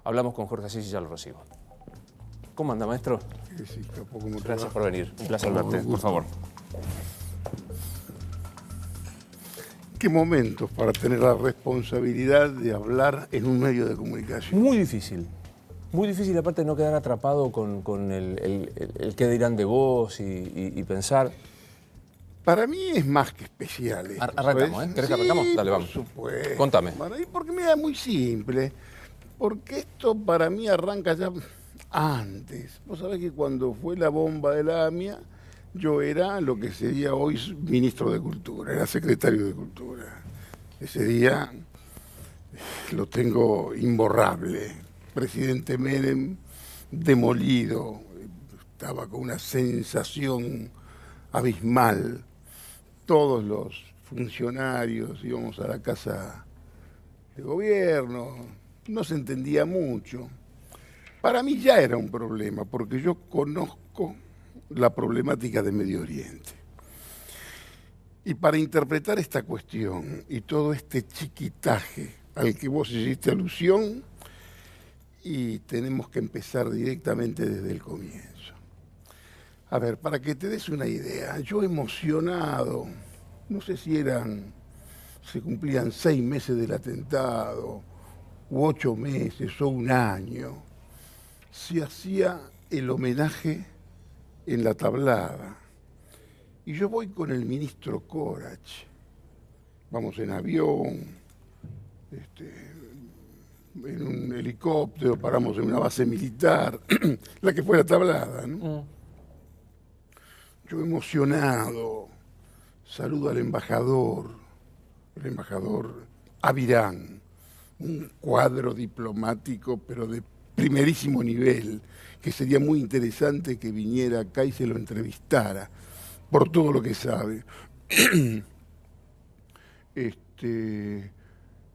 hablamos con Jorge Asís y ya lo recibo. ¿Cómo anda, maestro? Sí, capo, ¿cómo te Gracias va? por venir. Un placer verte, por favor. ¿Qué momentos para tener la responsabilidad de hablar en un medio de comunicación? Muy difícil. Muy difícil, aparte de no quedar atrapado con el qué dirán de vos y pensar. Para mí es más que especial esto, Arrancamos, ¿sabes? ¿eh? ¿Querés que arrancamos? Sí, Dale, vamos. por supuesto. Contame. Bueno, y porque mira, es muy simple. Porque esto para mí arranca ya antes. Vos sabés que cuando fue la bomba de la AMIA, yo era lo que sería hoy ministro de Cultura, era secretario de Cultura. Ese día lo tengo imborrable. Presidente Menem demolido, estaba con una sensación abismal. Todos los funcionarios íbamos a la casa de gobierno, no se entendía mucho. Para mí ya era un problema, porque yo conozco la problemática de Medio Oriente. Y para interpretar esta cuestión y todo este chiquitaje al que vos hiciste alusión, y tenemos que empezar directamente desde el comienzo. A ver, para que te des una idea, yo emocionado, no sé si se cumplían 6 meses del atentado, u 8 meses, o un año, se hacía el homenaje en la tablada. Y yo voy con el ministro Corach, vamos en avión, en un helicóptero, paramos en una base militar, la que fue la tablada, ¿no? Yo emocionado, saludo al embajador, el embajador Avirán, un cuadro diplomático, pero de primerísimo nivel, que sería muy interesante que viniera acá y se lo entrevistara, por todo lo que sabe.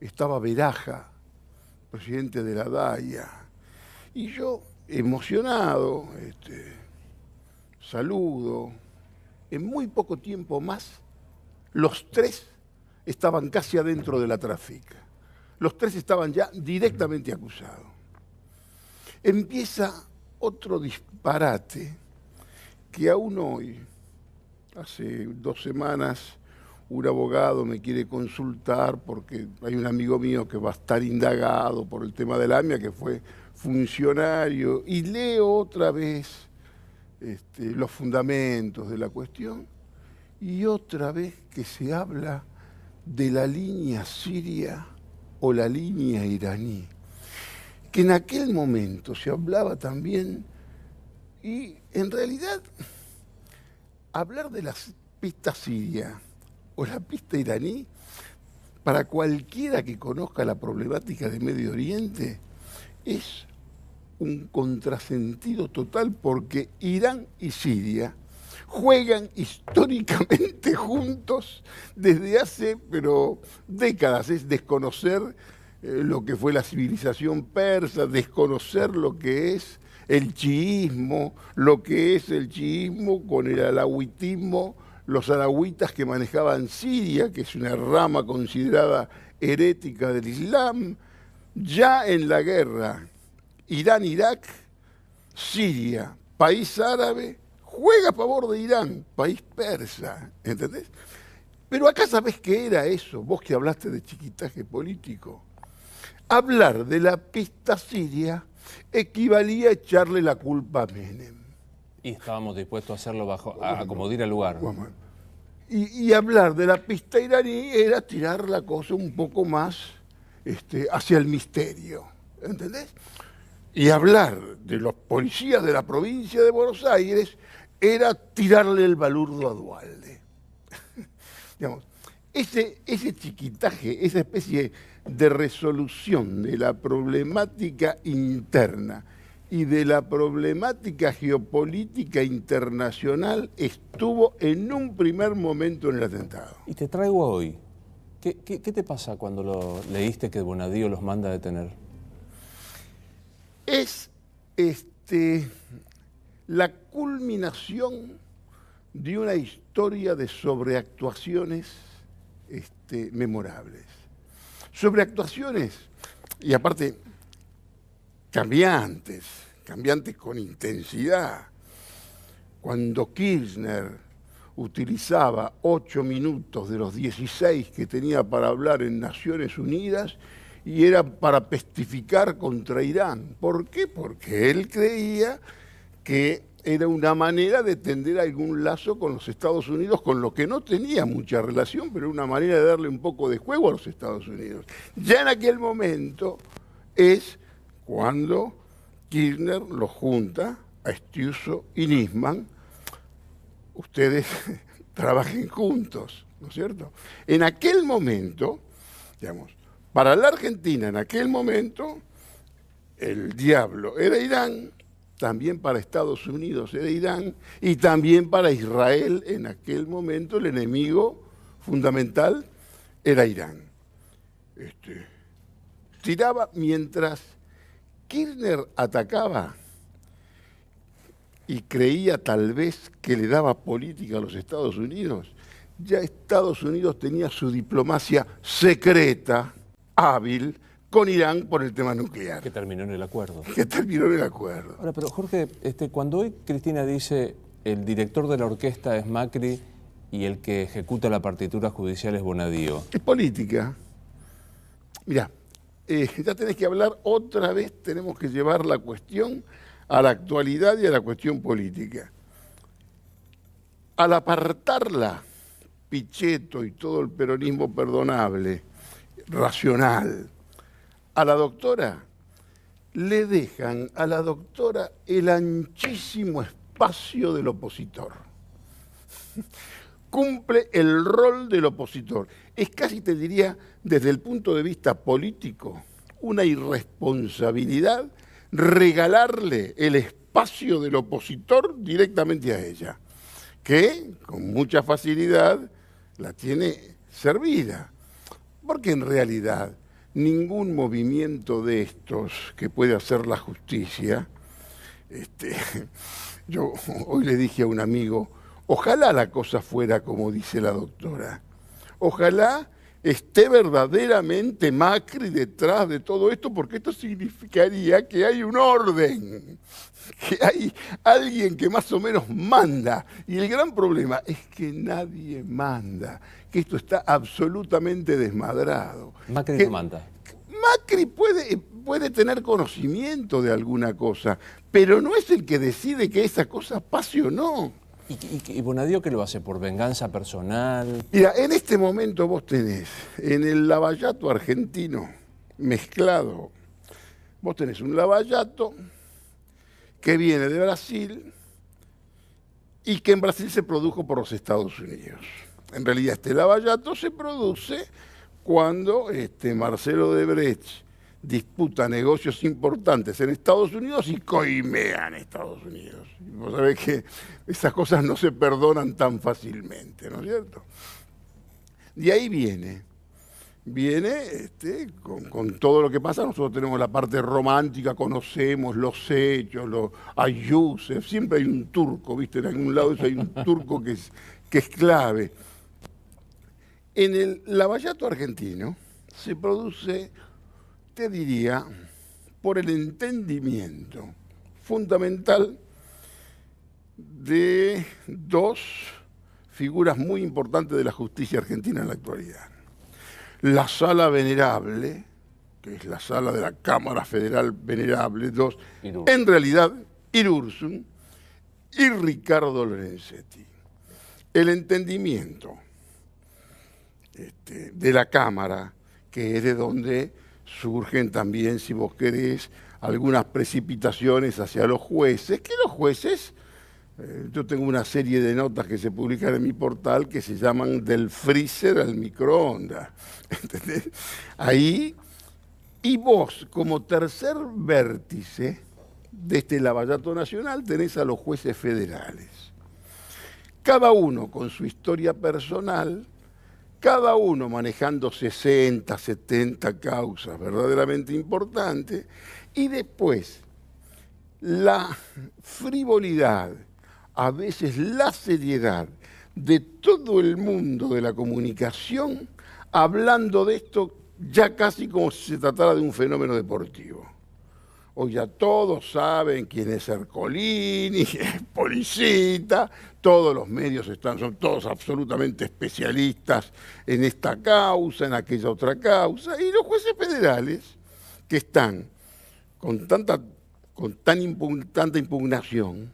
Estaba Veraja, presidente de la DAIA, y yo, emocionado, saludo. En muy poco tiempo más, los tres estaban casi adentro de la tráfica. Los tres estaban ya directamente acusados. Empieza otro disparate que aún hoy, hace 2 semanas, un abogado me quiere consultar porque hay un amigo mío que va a estar indagado por el tema del AMIA, que fue funcionario, y leo otra vez los fundamentos de la cuestión, y otra vez que se habla de la línea siria o la línea iraní, que en aquel momento se hablaba también, y en realidad hablar de la pista siria o la pista iraní, para cualquiera que conozca la problemática de Medio Oriente, es un contrasentido total, porque Irán y Siria juegan históricamente juntos desde hace, pero décadas. Es desconocer lo que fue la civilización persa, desconocer lo que es el chiismo, lo que es el chiismo con el alawitismo, los alawitas que manejaban Siria, que es una rama considerada herética del Islam. Ya en la guerra Irán-Irak, Siria, país árabe, juega a favor de Irán, país persa, ¿entendés? Pero acá sabés qué era eso, vos que hablaste de chiquitaje político. Hablar de la pista siria equivalía a echarle la culpa a Menem. Y estábamos dispuestos a hacerlo a como diera lugar. Y hablar de la pista iraní era tirar la cosa un poco más hacia el misterio, ¿entendés? Y hablar de los policías de la provincia de Buenos Aires era tirarle el balurdo a Duhalde. Digamos, ese chiquitaje, esa especie de resolución de la problemática interna y de la problemática geopolítica internacional estuvo en un primer momento en el atentado. Y te traigo hoy. ¿Qué te pasa cuando leíste que Bonadío los manda a detener? Es la culminación de una historia de sobreactuaciones este, memorables. Sobreactuaciones, y aparte, cambiantes, cambiantes con intensidad. Cuando Kirchner utilizaba 8 minutos de los 16 que tenía para hablar en Naciones Unidas y era para testificar contra Irán. ¿Por qué? Porque él creía que era una manera de tender algún lazo con los Estados Unidos, con lo que no tenía mucha relación, pero una manera de darle un poco de juego a los Estados Unidos. Ya en aquel momento es cuando Kirchner lo junta a Estiuso y Nisman. Ustedes trabajen juntos, ¿no es cierto? En aquel momento, digamos, para la Argentina en aquel momento, el diablo era Irán, también para Estados Unidos era Irán, y también para Israel en aquel momento el enemigo fundamental era Irán. Tiraba mientras Kirchner atacaba y creía tal vez que le daba política a los Estados Unidos, ya Estados Unidos tenía su diplomacia secreta, hábil, con Irán por el tema nuclear. Que terminó en el acuerdo. Que terminó en el acuerdo. Ahora, pero Jorge, cuando hoy Cristina dice el director de la orquesta es Macri y el que ejecuta la partitura judicial es Bonadío. Es política. Mirá, ya tenés que hablar otra vez, tenemos que llevar la cuestión a la actualidad y a la cuestión política. Al apartarla, Pichetto y todo el peronismo perdonable, racional, a la doctora, le dejan a la doctora el anchísimo espacio del opositor. Cumple el rol del opositor. Es casi, te diría, desde el punto de vista político, una irresponsabilidad regalarle el espacio del opositor directamente a ella, que con mucha facilidad la tiene servida. Porque en realidad ningún movimiento de estos que puede hacer la justicia, yo hoy le dije a un amigo, ojalá la cosa fuera como dice la doctora, ojalá esté verdaderamente Macri detrás de todo esto, porque esto significaría que hay un orden, que hay alguien que más o menos manda. Y el gran problema es que nadie manda, que esto está absolutamente desmadrado. Macri no manda. Macri puede tener conocimiento de alguna cosa, pero no es el que decide que esa cosa pase o no. ¿Y Bonadío qué lo hace? ¿Por venganza personal? Mira, en este momento vos tenés en el lavallato argentino mezclado, vos tenés un lavallato que viene de Brasil y que en Brasil se produjo por los Estados Unidos. En realidad este lavallato se produce cuando Marcelo Odebrecht disputa negocios importantes en Estados Unidos y coimea en Estados Unidos. Y vos sabés que esas cosas no se perdonan tan fácilmente, ¿no es cierto? De ahí viene con todo lo que pasa. Nosotros tenemos la parte romántica, conocemos los hechos, a Yusef, siempre hay un turco, ¿viste? En algún lado hay un turco que es clave. En el lavallato argentino se produce, te diría, por el entendimiento fundamental de dos figuras muy importantes de la justicia argentina en la actualidad. La Sala Venerable, que es la sala de la Cámara Federal Venerable, en realidad Irurzun, y Ricardo Lorenzetti. El entendimiento de la Cámara, que es de donde surgen también, si vos querés, algunas precipitaciones hacia los jueces, que los jueces, yo tengo una serie de notas que se publican en mi portal que se llaman del freezer al microondas, ¿entendés? Ahí, y vos, como tercer vértice de este lavallato nacional, tenés a los jueces federales. Cada uno con su historia personal, cada uno manejando 60, 70 causas verdaderamente importantes, y después la frivolidad, a veces la seriedad de todo el mundo de la comunicación, hablando de esto ya casi como si se tratara de un fenómeno deportivo. Hoy ya todos saben quién es Ercolini, es Policita, todos los medios son todos absolutamente especialistas en esta causa, en aquella otra causa, y los jueces federales que están con tanta impugnación,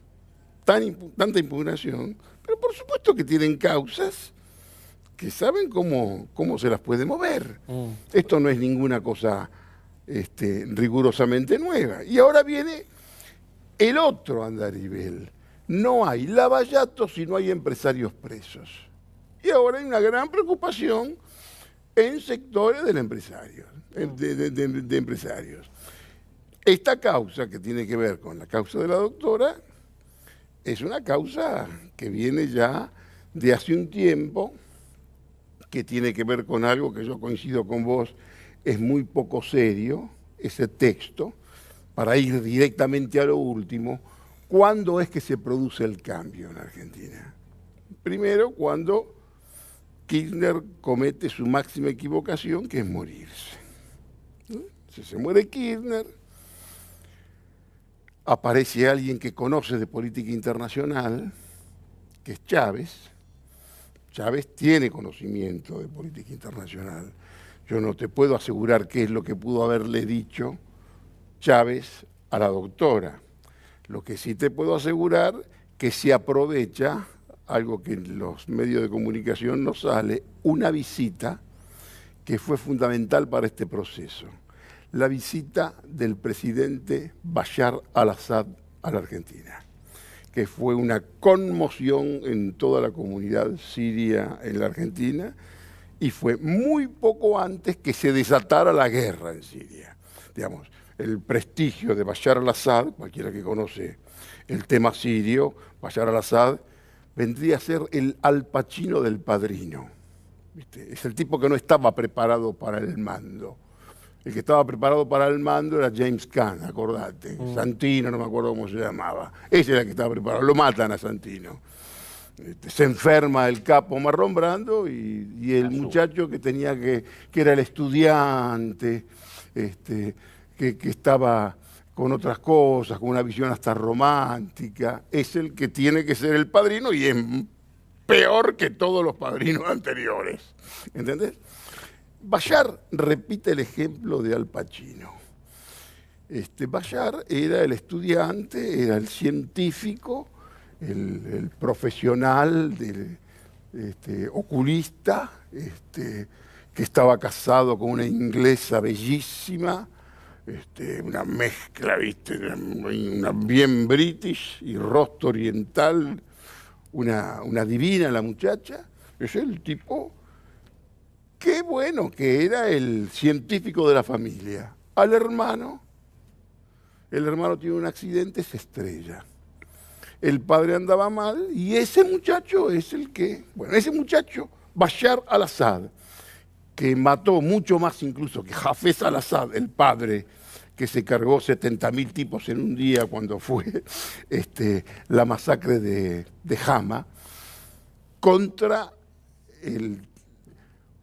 tanta impugnación, pero por supuesto que tienen causas que saben cómo se las puede mover. Esto no es ninguna cosa rigurosamente nueva. Y ahora viene el otro andarivel. No hay lavallatos si no hay empresarios presos. Y ahora hay una gran preocupación en sectores del empresario, de empresarios. Esta causa, que tiene que ver con la causa de la doctora, es una causa que viene ya de hace un tiempo, que tiene que ver con algo que yo coincido con vos, es muy poco serio, ese texto, para ir directamente a lo último. ¿Cuándo es que se produce el cambio en Argentina? Primero, cuando Kirchner comete su máxima equivocación, que es morirse. Si se muere Kirchner, aparece alguien que conoce de política internacional, que es Chávez. Chávez tiene conocimiento de política internacional. Yo no te puedo asegurar qué es lo que pudo haberle dicho Chávez a la doctora. Lo que sí te puedo asegurar que se aprovecha, algo que en los medios de comunicación no sale, una visita que fue fundamental para este proceso. La visita del presidente Bashar al-Assad a la Argentina, que fue una conmoción en toda la comunidad siria en la Argentina, y fue muy poco antes que se desatara la guerra en Siria. Digamos, el prestigio de Bashar al-Assad, cualquiera que conoce el tema sirio, Bashar al-Assad vendría a ser el Al Pacino del Padrino. ¿Viste? Es el tipo que no estaba preparado para el mando. El que estaba preparado para el mando era James Caan, acordate. Santino, no me acuerdo cómo se llamaba. Ese era el que estaba preparado. Lo matan a Santino. Se enferma el capo Marlon Brando y el muchacho que tenía que era el estudiante, que estaba con otras cosas, con una visión hasta romántica, es el que tiene que ser el padrino y es peor que todos los padrinos anteriores. ¿Entendés? Bashar repite el ejemplo de Al Pacino. Bashar era el estudiante, era el científico, el profesional, oculista, que estaba casado con una inglesa bellísima, una mezcla, ¿viste? Una bien british y rostro oriental, una divina la muchacha. Es el tipo, qué bueno que era el científico de la familia. Al hermano, el hermano tiene un accidente, se estrella. El padre andaba mal y ese muchacho es el que, ese muchacho, Bashar al-Assad, que mató mucho más incluso que Hafez al-Assad, el padre, que se cargó 70.000 tipos en un día cuando fue la masacre de Hama, contra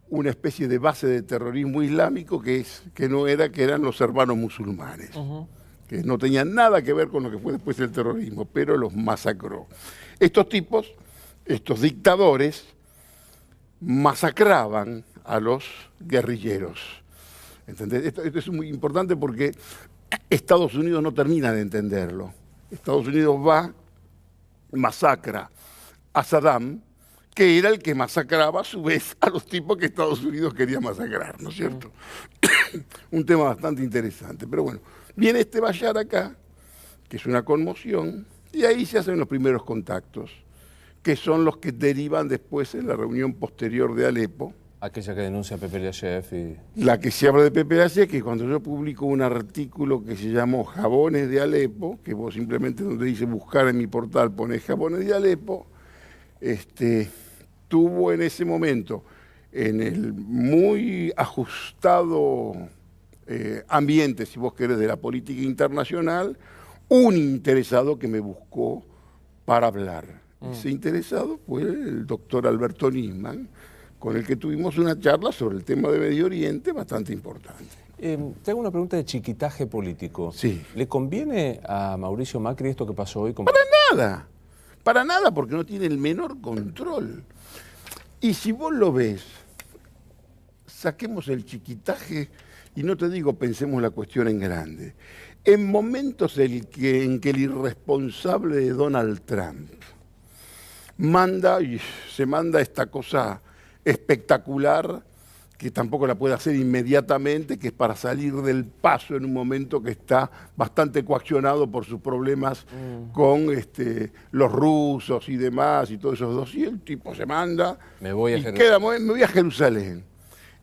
una especie de base de terrorismo islámico que eran los hermanos musulmanes. Que no tenían nada que ver con lo que fue después el terrorismo, pero los masacró. Estos tipos, estos dictadores, masacraban a los guerrilleros. ¿Entendés? Esto es muy importante porque Estados Unidos no termina de entenderlo. Estados Unidos va, masacra a Saddam, que era el que masacraba a su vez a los tipos que Estados Unidos quería masacrar, ¿no es cierto? Un tema bastante interesante, pero bueno. Viene este Bashar acá, que es una conmoción, y ahí se hacen los primeros contactos, que son los que derivan después en la reunión posterior de Alepo. Aquella que denuncia a Pepe Llayev y... La que se habla de Pepe Llayev, que cuando yo publico un artículo que se llamó Jabones de Alepo, que vos simplemente donde dice buscar en mi portal ponés Jabones de Alepo, tuvo en ese momento, en el muy ajustado ambiente, si vos querés, de la política internacional, un interesado que me buscó para hablar. Ese interesado fue el doctor Alberto Nisman, con el que tuvimos una charla sobre el tema de Medio Oriente bastante importante. Te hago una pregunta de chiquitaje político. Sí. ¿Le conviene a Mauricio Macri esto que pasó hoy? Para nada, porque no tiene el menor control. Y si vos lo ves, saquemos el chiquitaje y no te digo pensemos la cuestión en grande. En momentos en que el irresponsable de Donald Trump se manda esta cosa espectacular que tampoco la puede hacer inmediatamente, que es para salir del paso en un momento que está bastante coaccionado por sus problemas con los rusos y demás y todos esos dos. Y el tipo se manda me voy a me voy a Jerusalén.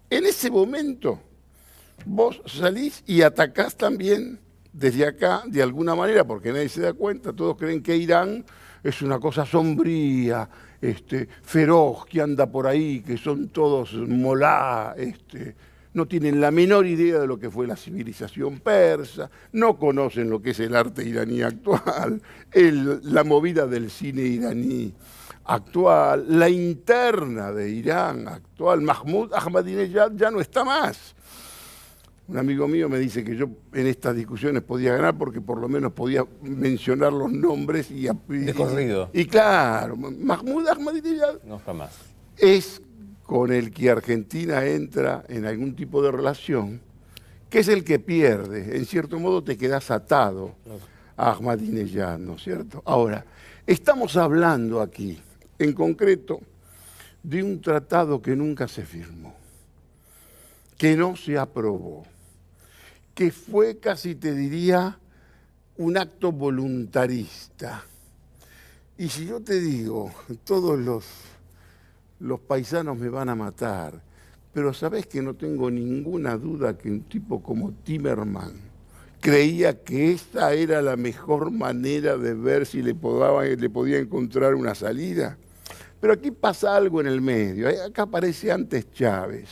En ese momento vos salís y atacás también desde acá, de alguna manera, porque nadie se da cuenta, todos creen que Irán es una cosa sombría, feroz, que anda por ahí, que son todos molá, no tienen la menor idea de lo que fue la civilización persa, no conocen lo que es el arte iraní actual, la movida del cine iraní actual, la interna de Irán actual. Mahmoud Ahmadinejad ya no está más. Un amigo mío me dice que yo en estas discusiones podía ganar porque por lo menos podía mencionar los nombres de corrido. Y claro, Mahmoud Ahmadinejad no está más. Es con el que Argentina entra en algún tipo de relación, que es el que pierde. En cierto modo te quedas atado a Ahmadinejad, ¿no es cierto? Ahora, estamos hablando aquí, en concreto, de un tratado que nunca se firmó, que no se aprobó, que fue casi te diría un acto voluntarista. Y si yo te digo, todos los paisanos me van a matar, pero sabés que no tengo ninguna duda que un tipo como Timerman creía que esa era la mejor manera de ver si le podía encontrar una salida. Pero aquí pasa algo en el medio. Acá aparece antes Chávez,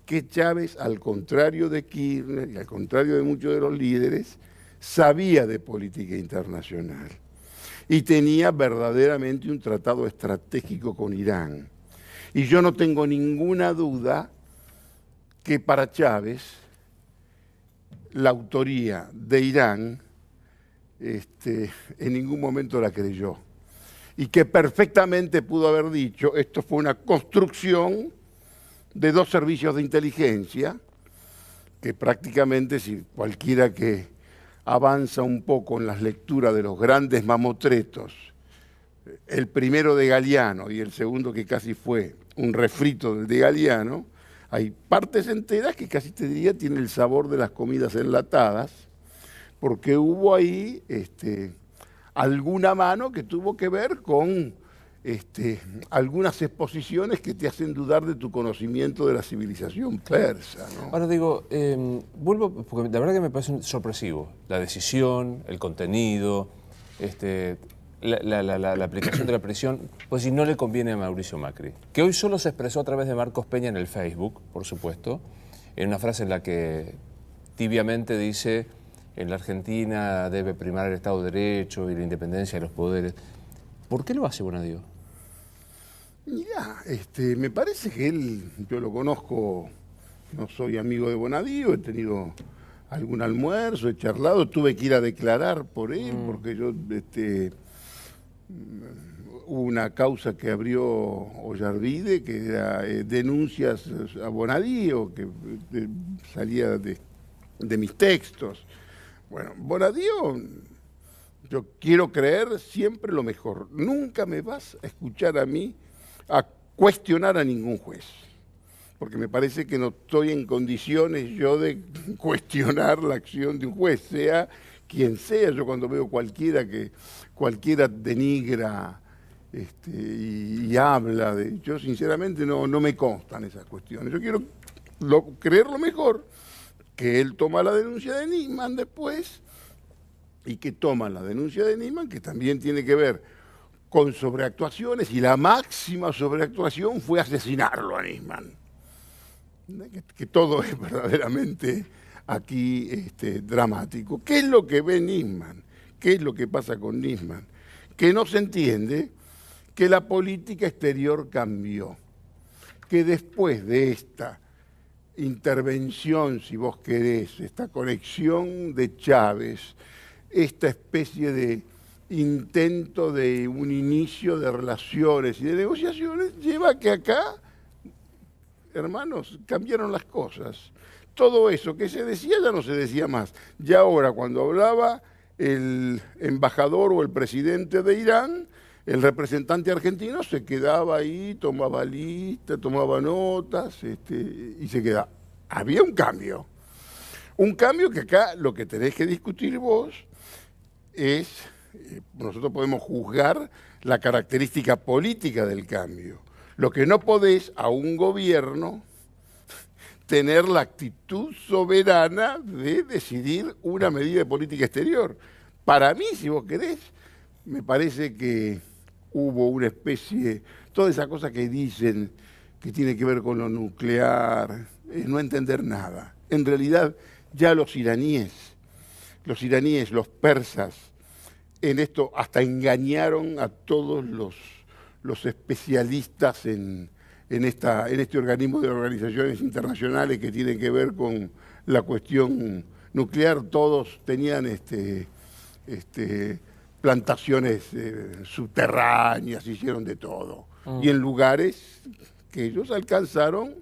que Chávez, al contrario de Kirchner y al contrario de muchos de los líderes, sabía de política internacional y tenía verdaderamente un tratado estratégico con Irán. Y yo no tengo ninguna duda que para Chávez la autoría de Irán en ningún momento la creyó. Y que perfectamente pudo haber dicho, esto fue una construcción de dos servicios de inteligencia, que prácticamente si cualquiera que avanza un poco en las lecturas de los grandes mamotretos, el primero de Galeano y el segundo que casi fue un refrito del de Galeano, hay partes enteras que casi te diría tienen el sabor de las comidas enlatadas, porque hubo ahí alguna mano que tuvo que ver con algunas exposiciones que te hacen dudar de tu conocimiento de la civilización persa, ¿no? Ahora digo, vuelvo, porque la verdad que me parece sorpresivo, la decisión, el contenido, la aplicación de la prisión, pues si no le conviene a Mauricio Macri, que hoy solo se expresó a través de Marcos Peña en el Facebook, por supuesto, en una frase en la que tibiamente dice: en la Argentina debe primar el Estado de Derecho y la independencia de los poderes. ¿Por qué lo hace Bonadío? Mirá, me parece que él, yo lo conozco, no soy amigo de Bonadío, he tenido algún almuerzo, he charlado, tuve que ir a declarar por él, porque yo, hubo una causa que abrió Ollarvide, que era denuncias a Bonadío, que salía de mis textos. Bueno, Bonadío, yo quiero creer siempre lo mejor. Nunca me vas a escuchar a mí a cuestionar a ningún juez, porque me parece que no estoy en condiciones yo de cuestionar la acción de un juez, sea quien sea. Yo cuando veo cualquiera denigra y habla de... Yo sinceramente no me constan esas cuestiones. Yo quiero creer lo mejor, que él toma la denuncia de Nisman después, y que toma la denuncia de Nisman, que también tiene que ver con sobreactuaciones, y la máxima sobreactuación fue asesinarlo a Nisman. Que todo es verdaderamente aquí dramático. ¿Qué es lo que ve Nisman? ¿Qué es lo que pasa con Nisman? Que no se entiende que la política exterior cambió, que después de esta intervención, si vos querés, esta conexión de Chávez, esta especie de intento de un inicio de relaciones y de negociaciones, lleva a que acá, hermanos, cambiaron las cosas. Todo eso que se decía ya no se decía más. Ya ahora, cuando hablaba el embajador o el presidente de Irán, el representante argentino se quedaba ahí, tomaba lista, tomaba notas y se quedaba. Había un cambio. Un cambio que acá lo que tenés que discutir vos es, nosotros podemos juzgar la característica política del cambio. Lo que no podés a un gobierno tener la actitud soberana de decidir una medida de política exterior. Para mí, si vos querés, me parece que hubo una especie, toda esa cosa que dicen que tiene que ver con lo nuclear, no entender nada. En realidad, ya los iraníes, los persas, en esto hasta engañaron a todos los especialistas en este organismo de organizaciones internacionales que tienen que ver con la cuestión nuclear. Todos tenían plantaciones subterráneas, hicieron de todo. Y en lugares que ellos alcanzaron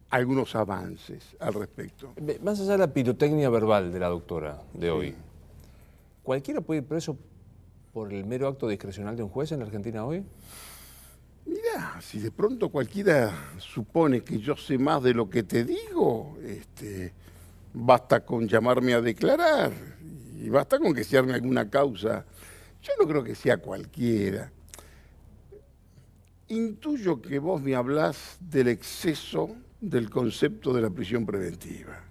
algunos avances al respecto. Más allá de la pirotecnia verbal de la doctora de hoy, ¿cualquiera puede ir preso por el mero acto discrecional de un juez en la Argentina hoy? Mirá, si de pronto cualquiera supone que yo sé más de lo que te digo, basta con llamarme a declarar y basta con que se arme alguna causa. Yo no creo que sea cualquiera. Intuyo que vos me hablás del exceso del concepto de la prisión preventiva.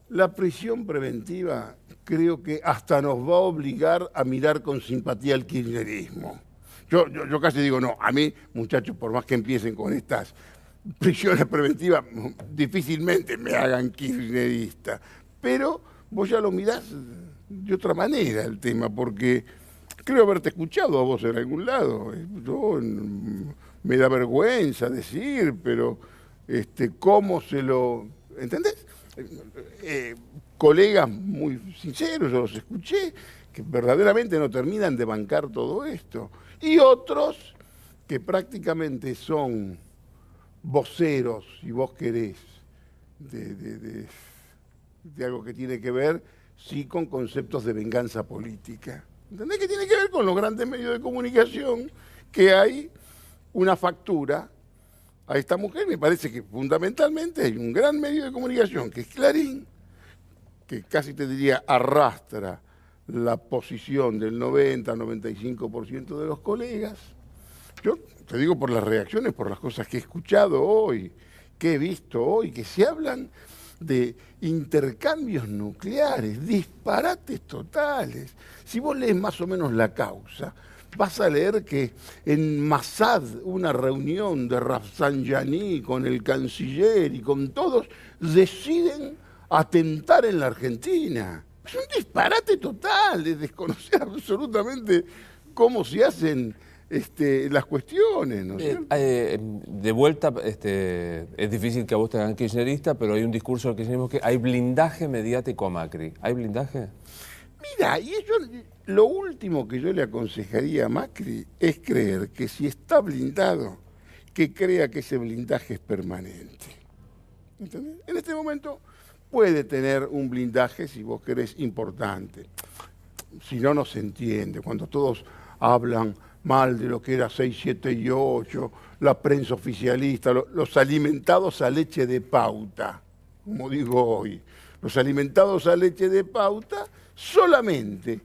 La prisión preventiva creo que hasta nos va a obligar a mirar con simpatía al kirchnerismo. Yo casi digo, no, a mí, muchachos, por más que empiecen con estas prisiones preventivas, difícilmente me hagan kirchnerista. Pero vos ya lo mirás de otra manera el tema, porque creo haberte escuchado a vos en algún lado. Me da vergüenza decir, pero cómo se lo... ¿Entendés? Colegas muy sinceros, yo los escuché, que verdaderamente no terminan de bancar todo esto. Y otros que prácticamente son voceros, si vos querés, de algo que tiene que ver, sí, con conceptos de venganza política. ¿Entendés? Que tiene que ver con los grandes medios de comunicación, que hay una factura a esta mujer. Me parece que fundamentalmente hay un gran medio de comunicación, que es Clarín, que casi te diría arrastra la posición del 90-95% de los colegas. Yo te digo por las reacciones, por las cosas que he escuchado hoy, que he visto hoy, que se hablan de intercambios nucleares, disparates totales. Si vos lees más o menos la causa, vas a leer que en Masad, una reunión de Rafsanjani con el canciller y con todos, deciden atentar en la Argentina. Es un disparate total, de desconocer absolutamente cómo se hacen las cuestiones, ¿no es cierto? De vuelta, es difícil que a vos te hagan kirchnerista, pero hay un discurso del kirchnerismo que hay blindaje mediático a Macri. ¿Hay blindaje? Mira, lo último que yo le aconsejaría a Macri es creer que si está blindado, que crea que ese blindaje es permanente. ¿Entendés? En este momento puede tener un blindaje, si vos querés, importante. Si no, no se entiende. Cuando todos hablan mal de lo que era 6, 7 y 8, la prensa oficialista, los alimentados a leche de pauta, como digo hoy, los alimentados a leche de pauta, solamente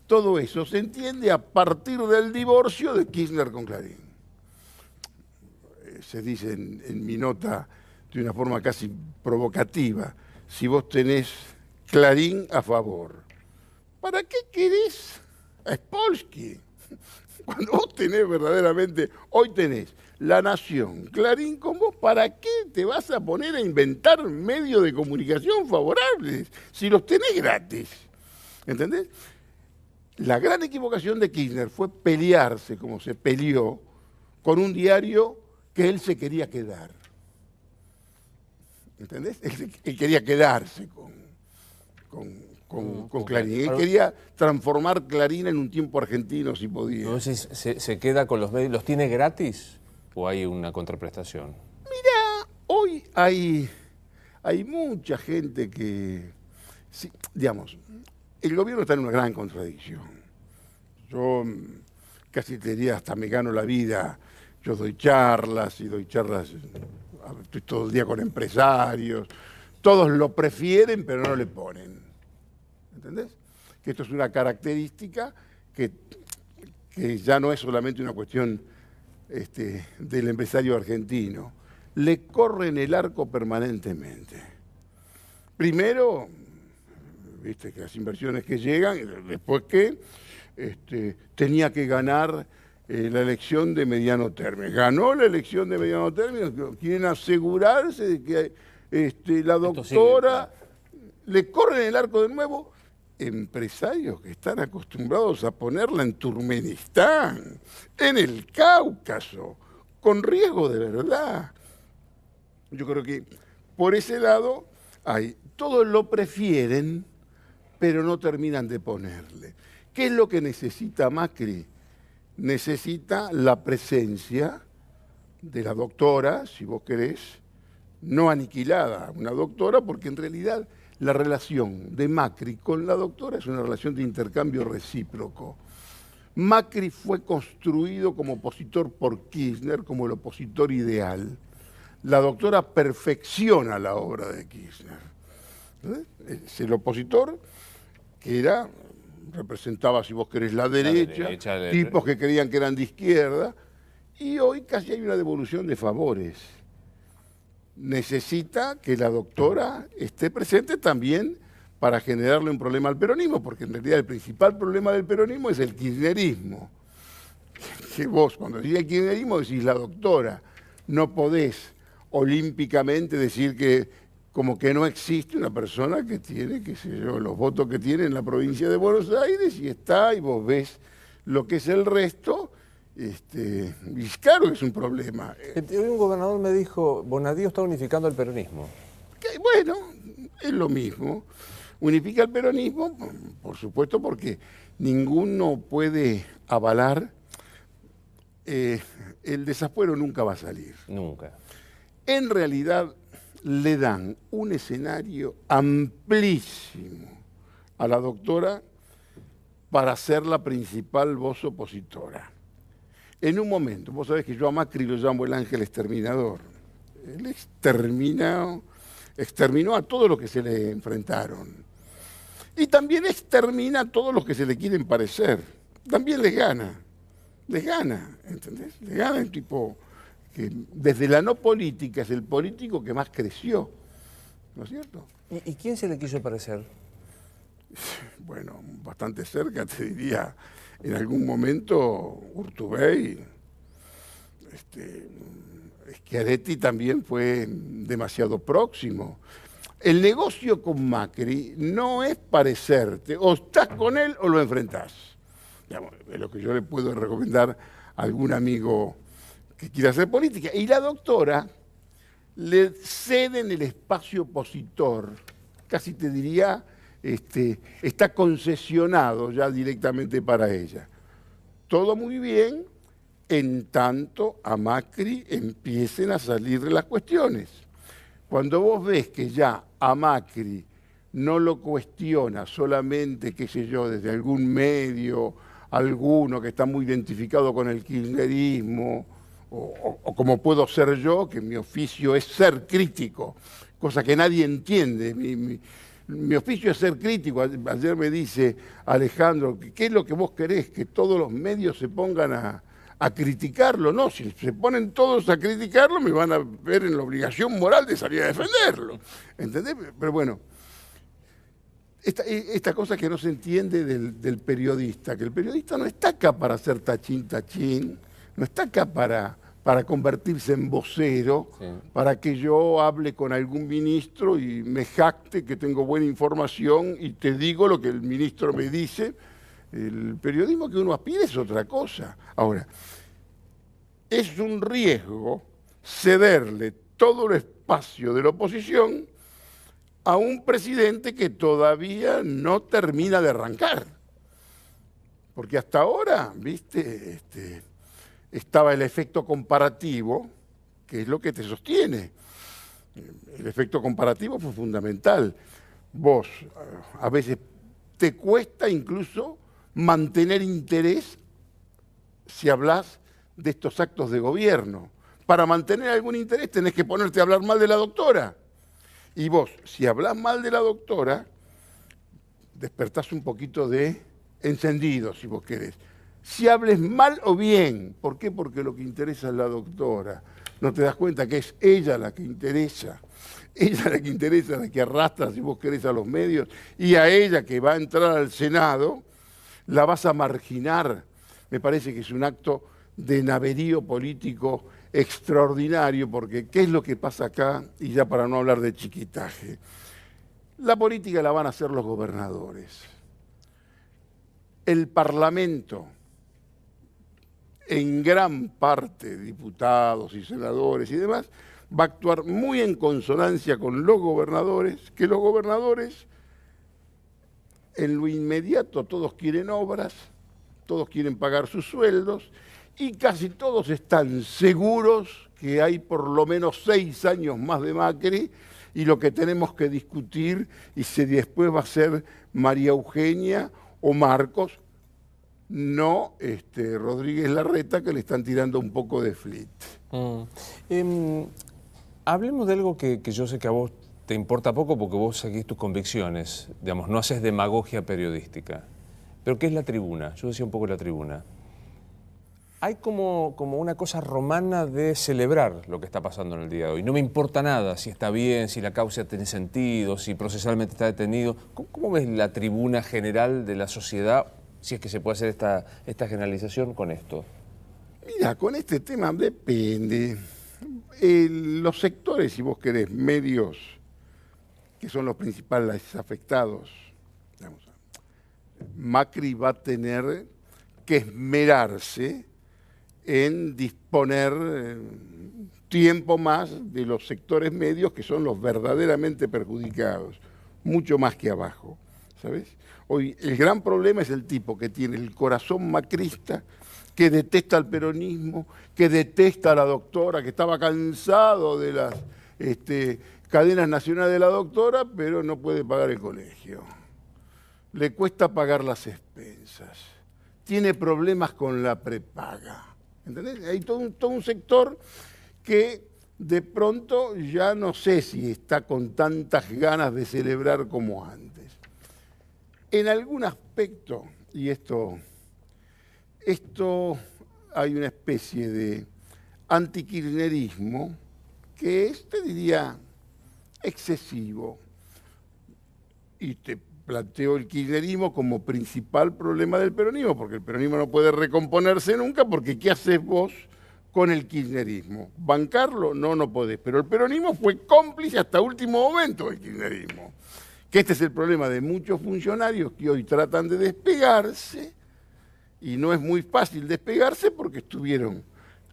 todo eso se entiende a partir del divorcio de Kirchner con Clarín. Se dice en mi nota de una forma casi provocativa, si vos tenés Clarín a favor, ¿para qué querés a Spolsky? Cuando vos tenés verdaderamente, hoy tenés La Nación, Clarín con vos, ¿para qué te vas a poner a inventar medios de comunicación favorables si los tenés gratis? ¿Entendés? La gran equivocación de Kirchner fue pelearse, como se peleó, con un diario que él se quería quedar. ¿entendés? Él quería quedarse con Clarín. Él quería transformar Clarín en un tiempo argentino, si podía. Entonces, ¿se queda con los medios? ¿Los tiene gratis o hay una contraprestación? Mira, hoy hay mucha gente que, sí, digamos, el gobierno está en una gran contradicción. Yo casi te diría, hasta me gano la vida. Yo doy charlas, estoy todo el día con empresarios. Todos lo prefieren, pero no le ponen. ¿Entendés? Que esto es una característica que ya no es solamente una cuestión del empresario argentino. Le corren el arco permanentemente. Primero, viste que las inversiones que llegan, después que tenía que ganar la elección de mediano término. Ganó la elección de mediano término, quieren asegurarse de que la doctora le corren el arco de nuevo. Empresarios que están acostumbrados a ponerla en Turkmenistán, en el Cáucaso, con riesgo de verdad. Yo creo que por ese lado todos lo prefieren, pero no terminan de ponerle. ¿Qué es lo que necesita Macri? Necesita la presencia de la doctora, si vos querés, no aniquilada, una doctora, porque en realidad la relación de Macri con la doctora es una relación de intercambio recíproco. Macri fue construido como opositor por Kirchner, como el opositor ideal. La doctora perfecciona la obra de Kirchner. Es el opositor que representaba, si vos querés, la derecha, tipos que creían que eran de izquierda, y hoy casi hay una devolución de favores. Necesita que la doctora esté presente también para generarle un problema al peronismo, porque en realidad el principal problema del peronismo es el kirchnerismo. Que vos, cuando decís el kirchnerismo, decís la doctora. No podés olímpicamente decir que como que no existe una persona que tiene, qué sé yo, los votos que tiene en la provincia de Buenos Aires y está, y vos ves lo que es el resto. Y claro que es un problema. Hoy un gobernador me dijo, Bonadío está unificando el peronismo. Bueno, es lo mismo. Unifica el peronismo, por supuesto, porque ninguno puede avalar. El desafuero nunca va a salir. Nunca. En realidad le dan un escenario amplísimo a la doctora para ser la principal voz opositora. En un momento, vos sabés que yo a Macri lo llamo el ángel exterminador. Él exterminó a todos los que se le enfrentaron. Y también extermina a todos los que se le quieren parecer. También les gana, ¿entendés? Les gana un tipo que desde la no política es el político que más creció, ¿no es cierto? ¿Y quién se le quiso parecer? Bueno, bastante cerca, te diría, en algún momento Urtubey, Schiaretti también fue demasiado próximo. El negocio con Macri no es parecerte, o estás con él o lo enfrentás. Digamos, es lo que yo le puedo recomendar a algún amigo que quiera hacer política. Y la doctora le cede en el espacio opositor, casi te diría, está concesionado ya directamente para ella. Todo muy bien, en tanto a Macri empiecen a salir de las cuestiones. Cuando vos ves que ya a Macri no lo cuestiona solamente, qué sé yo, desde algún medio, alguno que está muy identificado con el kirchnerismo, o como puedo ser yo, que mi oficio es ser crítico, cosa que nadie entiende. Mi oficio es ser crítico. Ayer me dice Alejandro, ¿qué es lo que vos querés? Que todos los medios se pongan a criticarlo. No, si se ponen todos a criticarlo, me van a ver en la obligación moral de salir a defenderlo. ¿Entendés? Pero bueno, esta cosa que no se entiende del periodista, que el periodista no está acá para hacer tachín, no está acá para convertirse en vocero, sí, para que yo hable con algún ministro y me jacte que tengo buena información y te digo lo que el ministro me dice. El periodismo que uno aspira es otra cosa. Ahora, es un riesgo cederle todo el espacio de la oposición a un presidente que todavía no termina de arrancar. Porque hasta ahora, viste, estaba el efecto comparativo, que es lo que te sostiene. El efecto comparativo fue fundamental. Vos, a veces te cuesta incluso mantener interés si hablas de estos actos de gobierno. Para mantener algún interés tenés que ponerte a hablar mal de la doctora. Y vos, si hablás mal de la doctora, despertás un poquito de encendido, si vos querés. Si hables mal o bien. ¿Por qué? Porque lo que interesa es la doctora. No te das cuenta que es ella la que interesa. Ella la que interesa, la que arrastra, si vos querés, a los medios. Y a ella que va a entrar al Senado, la vas a marginar. Me parece que es un acto de naverío político extraordinario, porque ¿qué es lo que pasa acá? Y ya para no hablar de chiquitaje. La política la van a hacer los gobernadores. El Parlamento, en gran parte, diputados y senadores y demás, va a actuar muy en consonancia con los gobernadores, que los gobernadores, en lo inmediato, todos quieren obras, todos quieren pagar sus sueldos, y casi todos están seguros que hay por lo menos 6 años más de Macri, y lo que tenemos que discutir, y si después va a ser María Eugenia o Marcos, no Rodríguez Larreta, que le están tirando un poco de flit. Hablemos de algo que yo sé que a vos te importa poco porque vos seguís tus convicciones, digamos, no haces demagogia periodística. Pero ¿qué es la tribuna? Yo decía un poco la tribuna. Hay como una cosa romana de celebrar lo que está pasando en el día de hoy. No me importa nada si está bien, si la causa tiene sentido, si procesalmente está detenido. ¿Cómo ves la tribuna general de la sociedad, si es que se puede hacer esta generalización con esto? Mira, con este tema depende. Los sectores, si vos querés, medios, que son los principales afectados, digamos, Macri va a tener que esmerarse en disponer tiempo más de los sectores medios, que son los verdaderamente perjudicados, mucho más que abajo, ¿sabes? Hoy el gran problema es el tipo que tiene el corazón macrista, que detesta al peronismo, que detesta a la doctora, que estaba cansado de las cadenas nacionales de la doctora, pero no puede pagar el colegio. Le cuesta pagar las expensas. Tiene problemas con la prepaga. ¿Entendés? Hay todo un sector que de pronto ya no sé si está con tantas ganas de celebrar como antes. En algún aspecto, y esto hay una especie de antikirchnerismo que es, te diría, excesivo. Y te planteo el kirchnerismo como principal problema del peronismo, porque el peronismo no puede recomponerse nunca, porque ¿qué haces vos con el kirchnerismo? ¿Bancarlo? No podés. Pero el peronismo fue cómplice hasta último momento del kirchnerismo. Que este es el problema de muchos funcionarios que hoy tratan de despegarse, y no es muy fácil despegarse porque estuvieron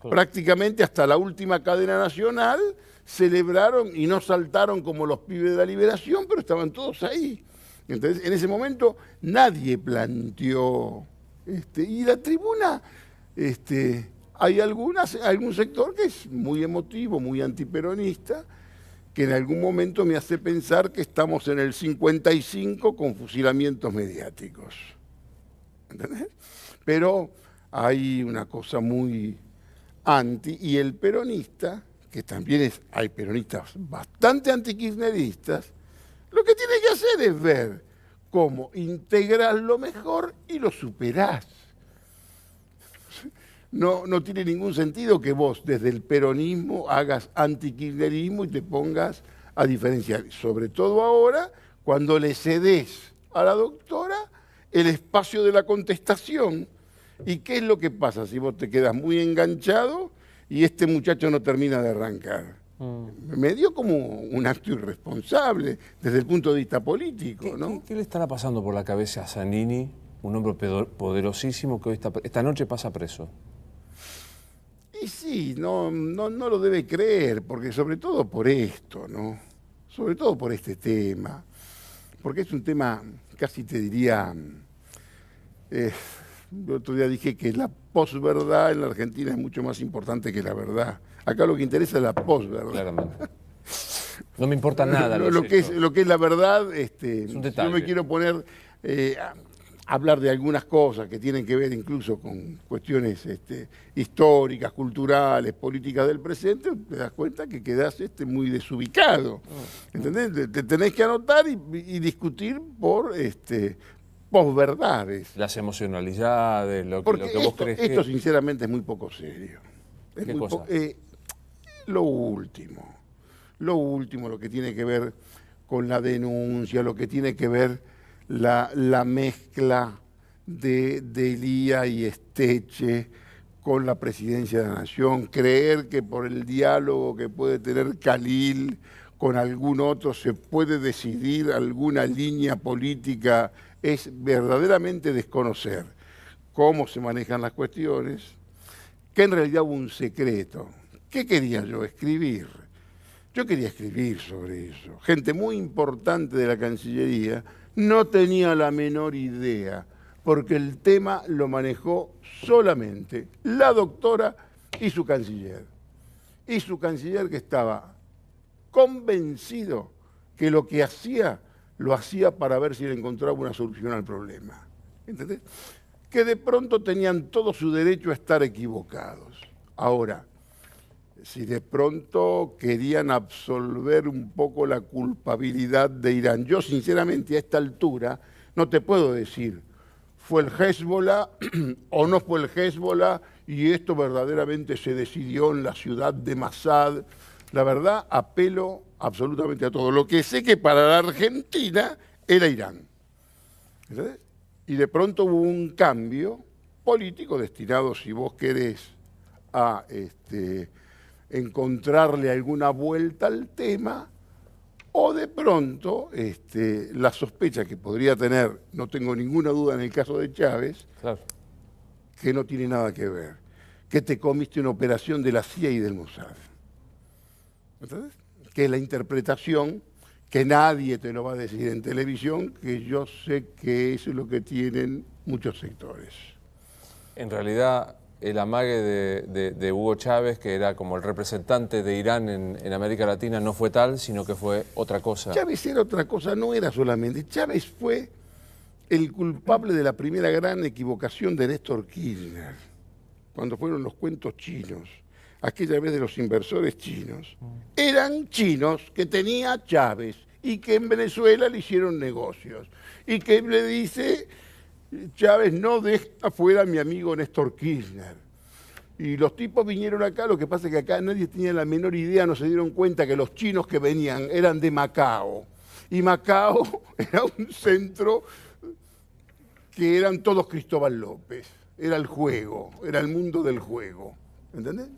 prácticamente hasta la última cadena nacional, celebraron y no saltaron como los pibes de la Liberación, pero estaban todos ahí. Entonces, en ese momento nadie planteó, y la tribuna, hay algún sector que es muy emotivo, muy antiperonista, que en algún momento me hace pensar que estamos en el 55 con fusilamientos mediáticos. ¿Entendés? Pero hay una cosa muy anti, y el peronista, que también hay peronistas bastante antikirchneristas, lo que tiene que hacer es ver cómo integrás lo mejor y lo superás. No tiene ningún sentido que vos desde el peronismo hagas antikirchnerismo y te pongas a diferenciar. Sobre todo ahora, cuando le cedés a la doctora el espacio de la contestación. ¿Y qué es lo que pasa si vos te quedas muy enganchado y este muchacho no termina de arrancar? Me dio como un acto irresponsable desde el punto de vista político, ¿no? ¿Qué le estará pasando por la cabeza a Zanini, un hombre poderosísimo que esta noche pasa preso? Y sí, no lo debe creer, porque sobre todo por esto, ¿no? Sobre todo por este tema, porque es un tema, casi te diría, el otro día dije que la posverdad en la Argentina es mucho más importante que la verdad. Acá lo que interesa es la posverdad. Claramente. No me importa nada lo que es la verdad, es un detalle. yo me quiero poner a hablar de algunas cosas que tienen que ver incluso con cuestiones históricas, culturales, políticas del presente, te das cuenta que quedás muy desubicado. ¿Entendés? Te tenés que anotar y discutir por posverdades. Las emocionalidades, lo que vos crees esto que... sinceramente es muy poco serio. ¿Qué cosa? Lo último, lo que tiene que ver con la denuncia, lo que tiene que ver la mezcla de Elía y Esteche con la presidencia de la Nación, creer que por el diálogo que puede tener Khalil con algún otro se puede decidir alguna línea política, es verdaderamente desconocer cómo se manejan las cuestiones, que en realidad hubo un secreto. ¿Qué quería yo? Escribir. Yo quería escribir sobre eso. Gente muy importante de la Cancillería no tenía la menor idea, porque el tema lo manejó solamente la doctora y su canciller. Y su canciller que estaba convencido que lo que hacía, lo hacía para ver si le encontraba una solución al problema. ¿Entendés? Que de pronto tenían todo su derecho a estar equivocados. Ahora, si de pronto querían absolver un poco la culpabilidad de Irán, yo sinceramente a esta altura no te puedo decir, fue el Hezbollah o no fue el Hezbollah y esto verdaderamente se decidió en la ciudad de Masad. La verdad, apelo absolutamente a todo. Lo que sé que para la Argentina era Irán. ¿Entendés? Y de pronto hubo un cambio político destinado, si vos querés, a encontrarle alguna vuelta al tema, o de pronto la sospecha que podría tener, no tengo ninguna duda en el caso de Chávez, Claro. que no tiene nada que ver, que te comiste una operación de la CIA y del Mossad. ¿Entendés? Que es la interpretación que nadie te lo va a decir en televisión, que yo sé que eso es lo que tienen muchos sectores. En realidad, el amague de Hugo Chávez, que era como el representante de Irán en América Latina, no fue tal, sino que fue otra cosa. Chávez era otra cosa, no era solamente. Chávez fue el culpable de la primera gran equivocación de Néstor Kirchner, cuando fueron los cuentos chinos, aquella vez de los inversores chinos. Eran chinos que tenía Chávez y que en Venezuela le hicieron negocios. Y que le dice, Chávez, no deja afuera a mi amigo Néstor Kirchner. Y los tipos vinieron acá, lo que pasa es que acá nadie tenía la menor idea, no se dieron cuenta que los chinos que venían eran de Macao. Y Macao era un centro que eran todos Cristóbal López. Era el juego, era el mundo del juego. ¿Entendés?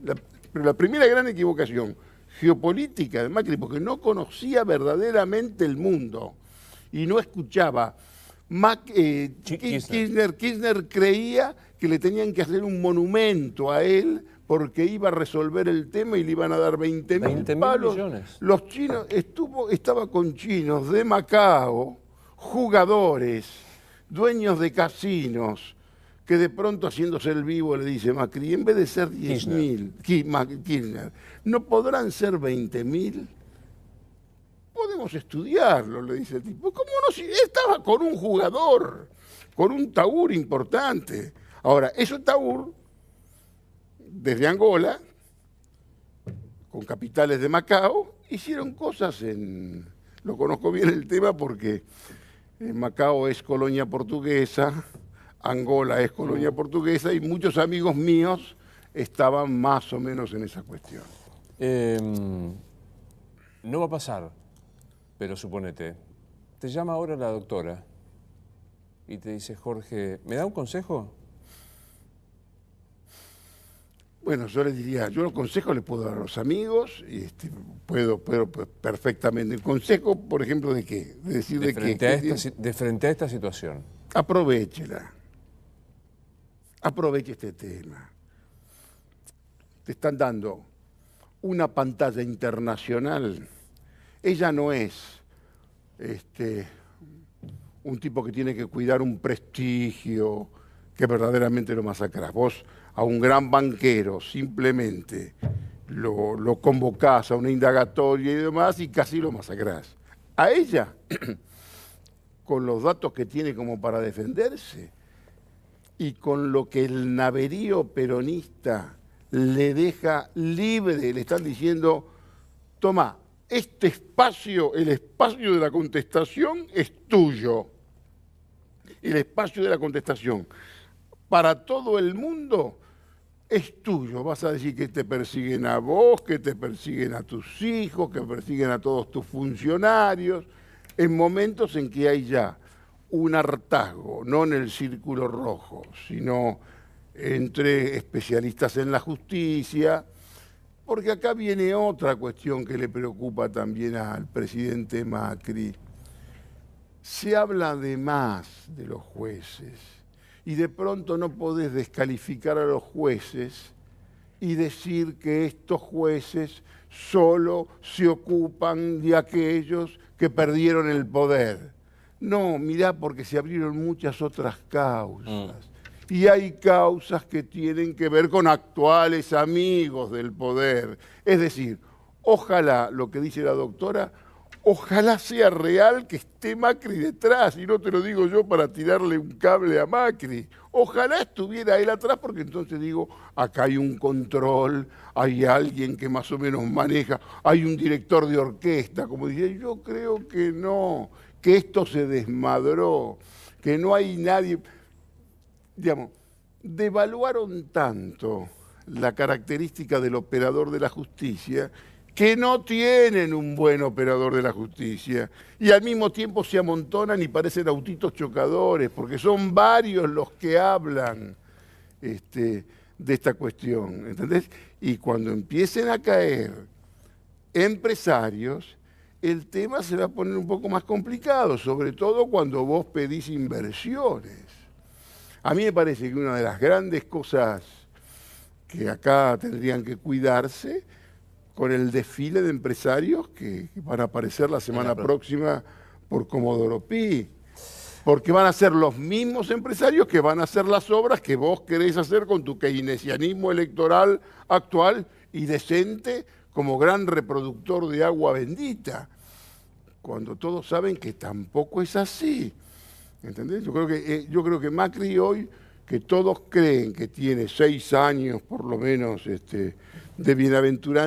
Pero la primera gran equivocación geopolítica de Macri, porque no conocía verdaderamente el mundo y no escuchaba. Kirchner creía que le tenían que hacer un monumento a él porque iba a resolver el tema y le iban a dar 20.000 palos. Millones. Los chinos, estaba con chinos de Macao, jugadores, dueños de casinos, que de pronto haciéndose el vivo le dice Macri, en vez de ser 10.000, Kirchner, ¿no podrán ser 20.000? Podemos estudiarlo, le dice el tipo. ¿Cómo no? Si él estaba con un jugador, con un taur importante. Ahora, esos taur, desde Angola, con capitales de Macao, hicieron cosas en... Lo conozco bien el tema porque Macao es colonia portuguesa, Angola es colonia portuguesa y muchos amigos míos estaban más o menos en esa cuestión. No va a pasar, pero suponete, te llama ahora la doctora y te dice, Jorge, ¿me da un consejo? Bueno, yo les diría, yo los consejos les puedo dar a los amigos, y puedo perfectamente. ¿El consejo, por ejemplo, de qué? De decir de frente a esta situación. Aprovéchela. Aproveche este tema. te están dando una pantalla internacional. Ella no es un tipo que tiene que cuidar un prestigio que verdaderamente lo masacrás. Vos a un gran banquero simplemente lo convocás a una indagatoria y demás y casi lo masacrás. A ella, con los datos que tiene como para defenderse y con lo que el naverío peronista le deja libre, le están diciendo, toma, este espacio, el espacio de la contestación es tuyo. El espacio de la contestación para todo el mundo es tuyo. Vas a decir que te persiguen a vos, que te persiguen a tus hijos, que persiguen a todos tus funcionarios, en momentos en que hay ya un hartazgo, no en el círculo rojo, sino entre especialistas en la justicia, porque acá viene otra cuestión que le preocupa también al presidente Macri. Se habla de más de los jueces y de pronto no podés descalificar a los jueces y decir que estos jueces solo se ocupan de aquellos que perdieron el poder. No, mirá, porque se abrieron muchas otras causas. Y hay causas que tienen que ver con actuales amigos del poder. Es decir, ojalá, lo que dice la doctora, ojalá sea real que esté Macri detrás, y no te lo digo yo para tirarle un cable a Macri. Ojalá estuviera él atrás, porque entonces digo, acá hay un control, hay alguien que más o menos maneja, hay un director de orquesta, como dice, yo creo que no, que esto se desmadró, que no hay nadie. Digamos, devaluaron tanto la característica del operador de la justicia que no tienen un buen operador de la justicia y al mismo tiempo se amontonan y parecen autitos chocadores porque son varios los que hablan de esta cuestión, ¿entendés? Y cuando empiecen a caer empresarios, el tema se va a poner un poco más complicado, sobre todo cuando vos pedís inversiones. A mí me parece que una de las grandes cosas que acá tendrían que cuidarse con el desfile de empresarios que van a aparecer la semana próxima por Comodoro Pi, porque van a ser los mismos empresarios que van a hacer las obras que vos querés hacer con tu keynesianismo electoral actual y decente como gran reproductor de agua bendita, cuando todos saben que tampoco es así. ¿Entendés? Yo creo que Macri hoy, que todos creen que tiene 6 años por lo menos de bienaventuranza,